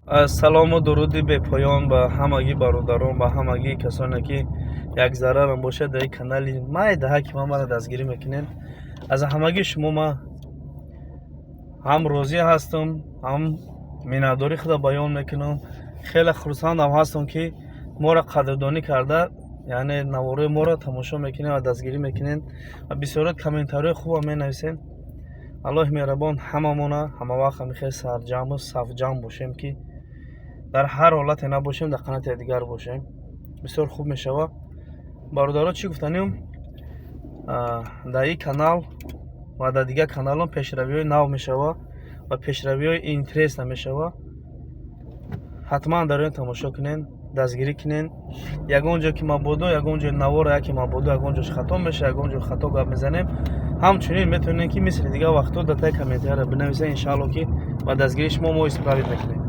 Салому дуруди бепоён ба ҳамагӣ бародарон, ба ҳамагӣ касоне ки якзарарам бошад дар ин канали майдаҳа ки ман маро дастгирӣ мекунед. Аз ҳамагӣ шумо ман ҳам розӣ ҳастам, ҳам миннатдории худро баён мекунам. Хеле хурсандам ҳастам ки моро қадрдонӣ карда, яъне наворои моро тамошо мекунед ва дастгирӣ мекунед ва бисёрат комментарҳои хубам менависед. Аллоҳи меҳрабон ҳамамона ҳамавақт ҳамихел сарҷаму сафҷам бошем, ки дар ҳар ҳолате набошем, дар қанати дигар бошем. Бисёр хуб мешавад. Бародаро чӣ гуфтанем? Дар ин канал ва дар дигар каналон пешравиҳои нав мешавад ва пешравиҳои интересна мешавад. Ҳатман дар он тамошо кунед, дастгирӣ кунед. Ягон ҷо ки мабодо, ягон ҷои навора яке мабодо, ягон ҷош хато мешавад, ягон ҷо хато гап мезанем. Ҳамчунин метавонем ки мисли дигар вақтҳо дар таги комментария бинависед, иншаалло ки ба дастгирии шумо мо исправит мекунем.